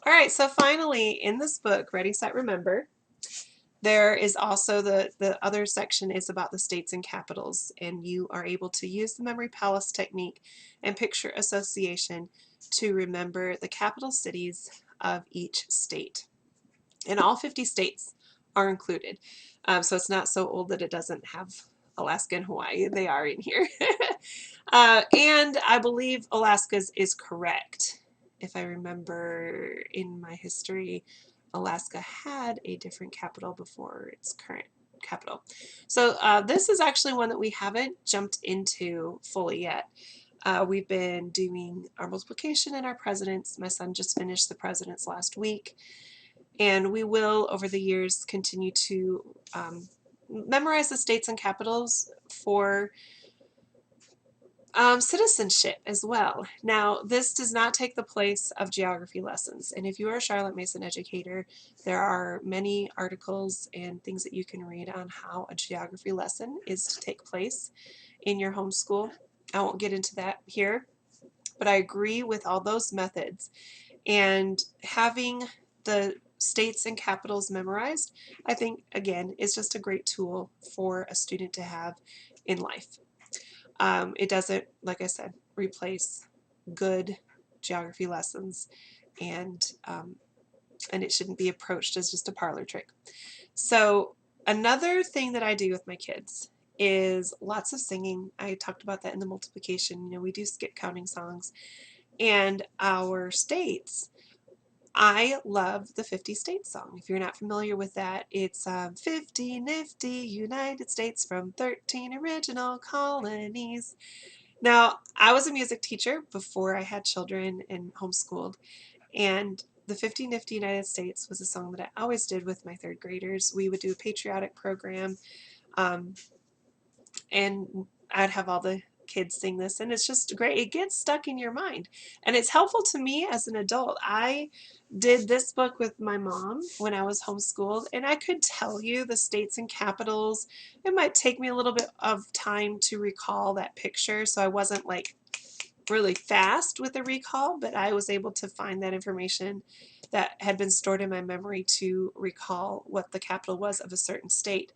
All right, so finally in this book, Ready, Set, Remember, there is also the other section is about the states and capitals, and you are able to use the memory palace technique and picture association to remember the capital cities of each state. And all 50 states are included. So it's not so old that it doesn't have Alaska and Hawaii. They are in here. And I believe Alaska's is correct. If I remember in my history, Alaska had a different capital before its current capital. So this is actually one that we haven't jumped into fully yet. We've been doing our multiplication and our presidents. My son just finished the presidents last week. And we will, over the years, continue to memorize the states and capitals for citizenship as well. Now, this does not take the place of geography lessons. And if you are a Charlotte Mason educator, there are many articles and things that you can read on how a geography lesson is to take place in your homeschool. I won't get into that here, but I agree with all those methods. And having the states and capitals memorized, I think, again, is just a great tool for a student to have in life. It doesn't, like I said, replace good geography lessons, and it shouldn't be approached as just a parlor trick. So another thing that I do with my kids is lots of singing. I talked about that in the multiplication. You know, we do skip counting songs, and our states. I love the 50 States song. If you're not familiar with that, it's 50 nifty United States from 13 original colonies. Now, I was a music teacher before I had children and homeschooled, and the 50 Nifty United States was a song that I always did with my third graders. We would do a patriotic program, um, and I'd have all the kids sing this, and it's just great. It gets stuck in your mind, and it's helpful to me as an adult. I did this book with my mom when I was homeschooled, and I could tell you the states and capitals. It might take me a little bit of time to recall that picture, so I wasn't like really fast with the recall, but I was able to find that information that had been stored in my memory to recall what the capital was of a certain state.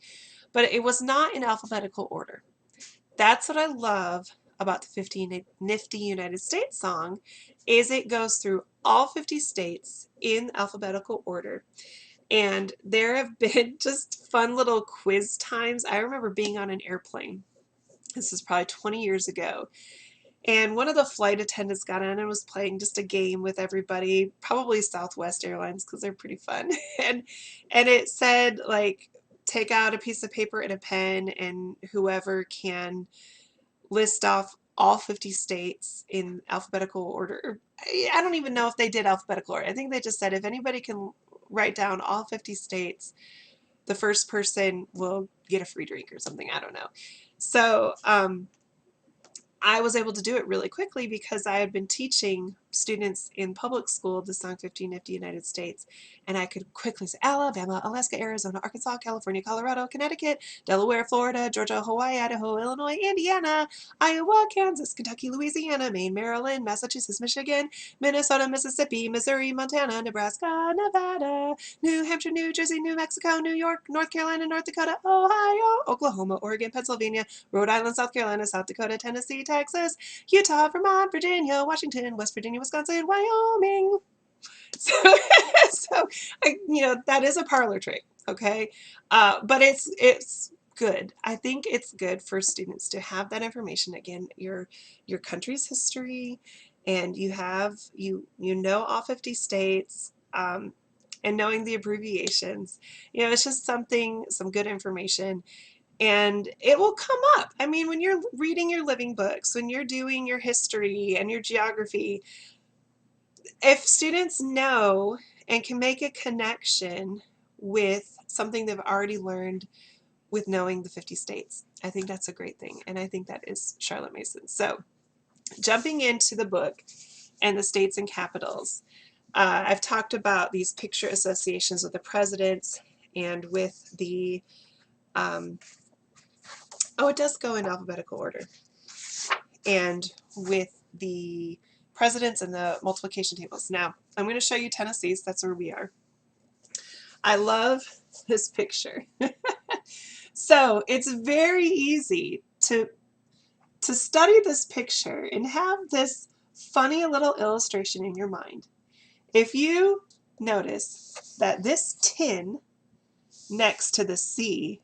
But it was not in alphabetical order. That's what I love about the 50 Nifty United States song, is it goes through all 50 states in alphabetical order. And there have been just fun little quiz times. I remember being on an airplane. This is probably 20 years ago. And one of the flight attendants got in and was playing just a game with everybody, probably Southwest Airlines because they're pretty fun. And it said like, take out a piece of paper and a pen, and whoever can list off all 50 states in alphabetical order. I don't even know if they did alphabetical order. I think they just said if anybody can write down all 50 states, the first person will get a free drink or something. I don't know. So I was able to do it really quickly because I had been teaching students in public school the song 50 Nifty United States, and I could quickly say Alabama, Alaska, Arizona, Arkansas, California, Colorado, Connecticut, Delaware, Florida, Georgia, Hawaii, Idaho, Illinois, Indiana, Iowa, Kansas, Kentucky, Louisiana, Maine, Maryland, Massachusetts, Michigan, Minnesota, Mississippi, Missouri, Montana, Nebraska, Nevada, New Hampshire, New Jersey, New Mexico, New York, North Carolina, North Dakota, Ohio, Oklahoma, Oregon, Pennsylvania, Rhode Island, South Carolina, South Dakota, Tennessee, Texas, Utah, Vermont, Virginia, Washington, West Virginia, Wisconsin, Wyoming. So, that is a parlor trick, okay? But it's good. I think it's good for students to have that information. Again, your country's history, and you know all 50 states. And knowing the abbreviations, it's just some good information, and it will come up. I mean, when you're reading your living books, when you're doing your history and your geography, if students know and can make a connection with something they've already learned with knowing the 50 states, I think that's a great thing. And I think that is Charlotte Mason. So jumping into the book and the states and capitals, I've talked about these picture associations with the presidents and with the it does go in alphabetical order. And with the presidents and the multiplication tables. Now, I'm going to show you Tennessee's. That's where we are. I love this picture. So it's very easy to study this picture and have this funny little illustration in your mind. If you notice that this tin next to the C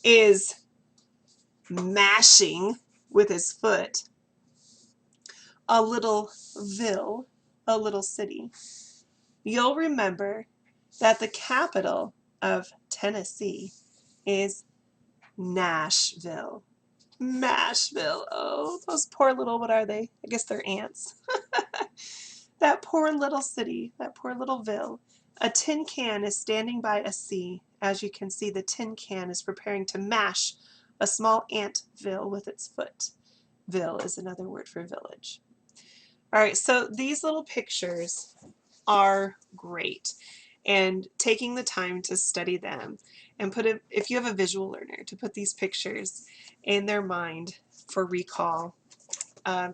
is mashing with his foot a little ville, a little city, you'll remember that the capital of Tennessee is Nashville. Nashville. Oh, those poor little, what are they? I guess they're ants. That poor little city, that poor little ville. A tin can is standing by a C. As you can see, the tin can is preparing to mash a small antville with its foot. Ville is another word for village. All right, so these little pictures are great, and taking the time to study them and if you have a visual learner, to put these pictures in their mind for recall,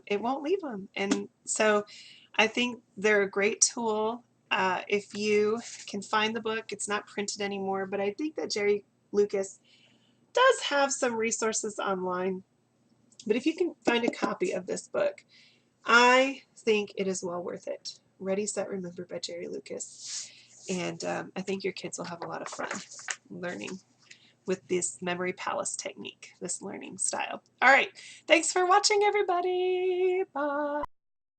it won't leave them. And so I think they're a great tool. If you can find the book, it's not printed anymore, but I think that Jerry Lucas does have some resources online. But if you can find a copy of this book, I think it is well worth it. Ready, Set, Remember by Jerry Lucas. And I think your kids will have a lot of fun learning with this memory palace technique, this learning style. All right, thanks for watching, everybody. Bye.